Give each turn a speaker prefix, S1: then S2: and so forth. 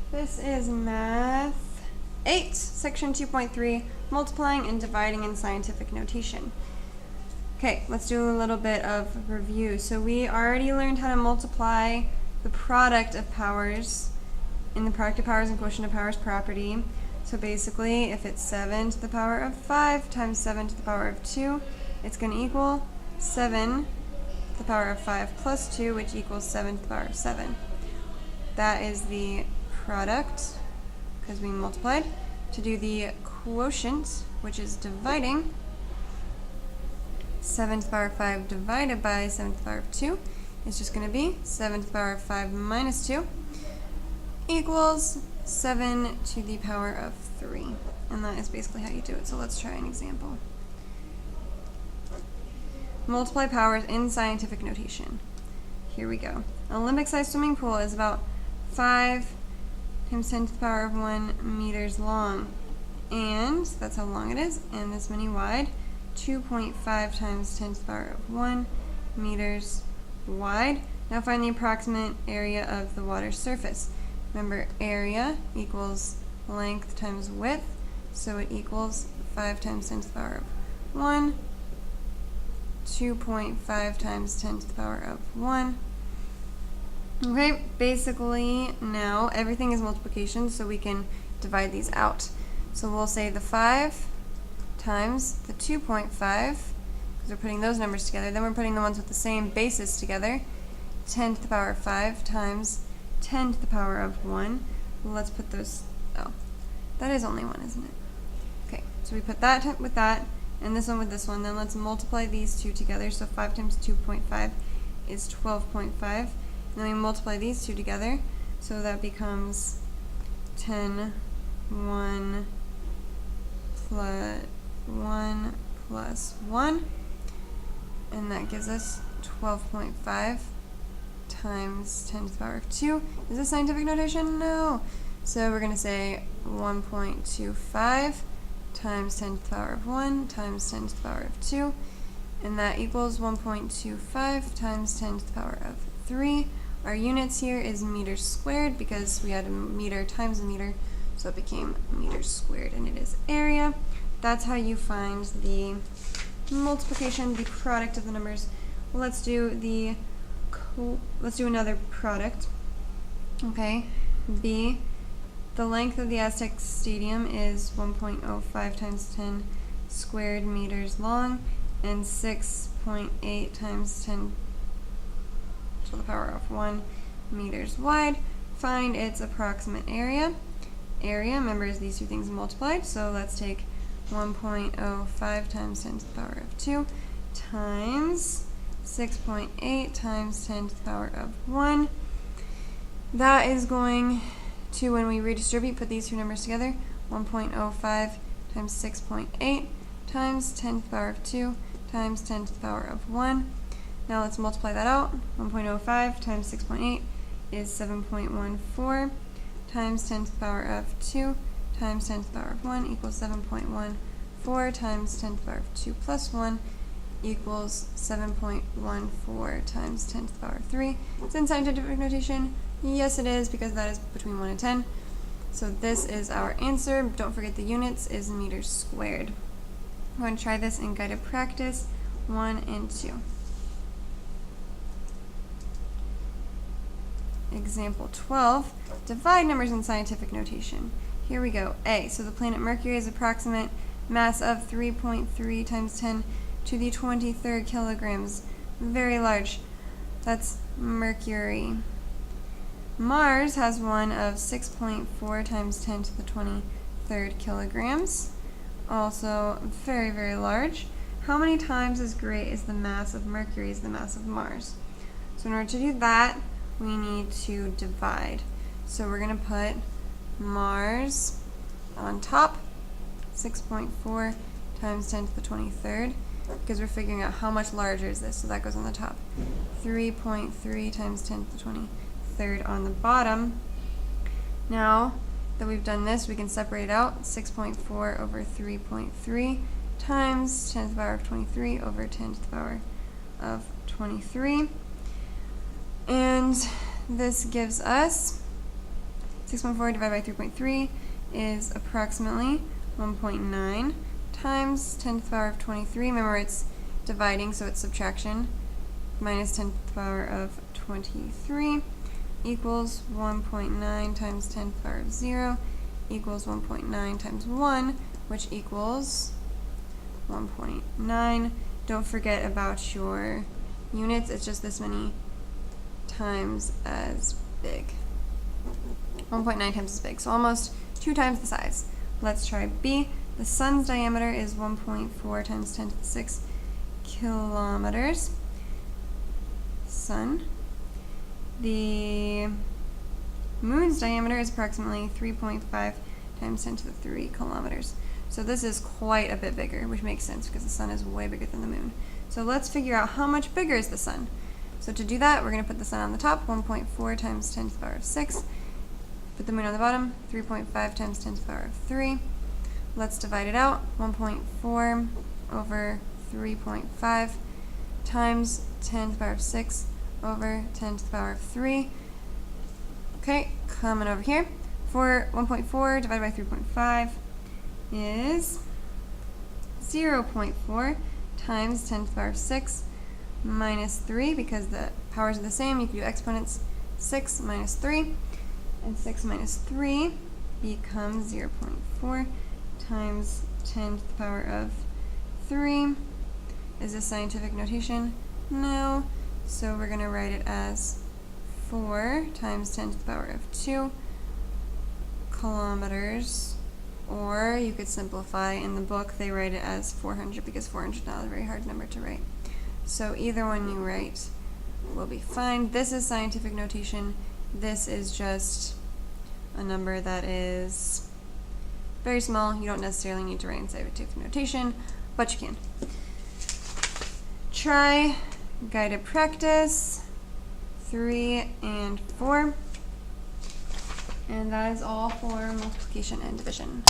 S1: This is Math 8, Section 2.3, Multiplying and Dividing in Scientific Notation. Okay, let's do a little bit of review. So we already learned how to multiply the product of powers in the product of powers and quotient of powers property. So basically, if it's 7 to the power of 5 times 7 to the power of 2, it's going to equal 7 to the power of 5 plus 2, which equals 7 to the power of 7. That is the product, because we multiplied. To do the quotient, which is dividing, 7 to the power of 5 divided by 7 to the power of 2 is just going to be 7 to the power of 5 minus 2 equals 7 to the power of 3. And that is basically how you do it. So let's try an example. Multiply powers in scientific notation. Here we go. An Olympic-sized swimming pool is about 5 times 10 to the power of 1 meters long. And that's how long it is. And this many wide. 2.5 times 10 to the power of 1 meters wide. Now find the approximate area of the water surface. Remember, area equals length times width, so it equals 5 times 10 to the power of 1, 2.5 times 10 to the power of 1. Okay, basically now everything is multiplication, so we can divide these out. So we'll say the 5 times the 2.5, because we're putting those numbers together. Then we're putting the ones with the same basis together. 10 to the power of 5 times 10 to the power of 1. Let's put those, oh, that is only 1, isn't it? Okay, so we put that with that, and this one with this one. Then let's multiply these two together. So 5 times 2.5 is 12.5. And then we multiply these two together. So that becomes 10, 1 plus 1. And that gives us 12.5 times 10 to the power of 2. Is this scientific notation? No. So we're going to say 1.25 times 10 to the power of 1 times 10 to the power of 2. And that equals 1.25 times 10 to the power of 3. Our units here is meters squared because we had a meter times a meter, so it became meters squared, and it is area. That's how you find the multiplication, the product of the numbers. Let's do another product. Okay, B. The length of the Aztec Stadium is 1.05 times 10 squared meters long and 6.8 times 10 to the power of 1 meters wide. Find its approximate area. Area, remember, is these two things multiplied, so let's take 1.05 times 10 to the power of 2 times 6.8 times 10 to the power of 1. That is going to, when we redistribute, put these two numbers together, 1.05 times 6.8 times 10 to the power of 2 times 10 to the power of 1. Now let's multiply that out. 1.05 times 6.8 is 7.14 times 10 to the power of 2 times 10 to the power of 1 equals 7.14 times 10 to the power of 2 plus 1 equals 7.14 times 10 to the power of 3. It's in scientific notation. Yes, it is, because that is between 1 and 10. So this is our answer. Don't forget the units is meters squared. I'm going to try this in guided practice 1 and 2. Example 12. Divide numbers in scientific notation. Here we go. A. So the planet Mercury has approximate mass of 3.3 times 10 to the 23rd kilograms. Very large. That's Mercury. Mars has one of 6.4 times 10 to the 23rd kilograms. Also very, very large. How many times as great as the mass of Mercury is the mass of Mars? So in order to do that, we need to divide. So we're going to put Mars on top, 6.4 times 10 to the 23rd, because we're figuring out how much larger is this, so that goes on the top. 3.3 times 10 to the 23rd on the bottom. Now that we've done this, we can separate it out. 6.4 over 3.3 times 10 to the power of 23 over 10 to the power of 23. And this gives us 6.4 divided by 3.3 is approximately 1.9 times 10 to the power of 23. Remember, it's dividing, so it's subtraction. Minus 10 to the power of 23 equals 1.9 times 10 to the power of 0 equals 1.9 times 1, which equals 1.9. Don't forget about your units. It's just this many times as big. 1.9 times as big, so almost 2 times the size. Let's try B. The sun's diameter is 1.4 times 10 to the 6 kilometers. Sun. The moon's diameter is approximately 3.5 times 10 to the 3 kilometers. So this is quite a bit bigger, which makes sense because the sun is way bigger than the moon. So let's figure out how much bigger is the sun. So to do that, we're going to put the sun on the top, 1.4 times 10 to the power of 6. Put the moon on the bottom, 3.5 times 10 to the power of 3. Let's divide it out, 1.4 over 3.5 times 10 to the power of 6 over 10 to the power of 3. Okay, coming over here. For 1.4 divided by 3.5 is 0.4 times 10 to the power of 6 minus 3, because the powers are the same. You can do exponents. 6 minus 3, and 6 minus 3 becomes 0.4 times 10 to the power of 3. Is this scientific notation? No. So we're going to write it as 4 times 10 to the power of 2 kilometers. Or you could simplify. In the book, they write it as 400 because 400 is not a very hard number to write. So either one you write will be fine. This is scientific notation. This is just a number that is very small. You don't necessarily need to write in scientific notation, but you can. Try guided practice 3 and 4. And that is all for multiplication and division.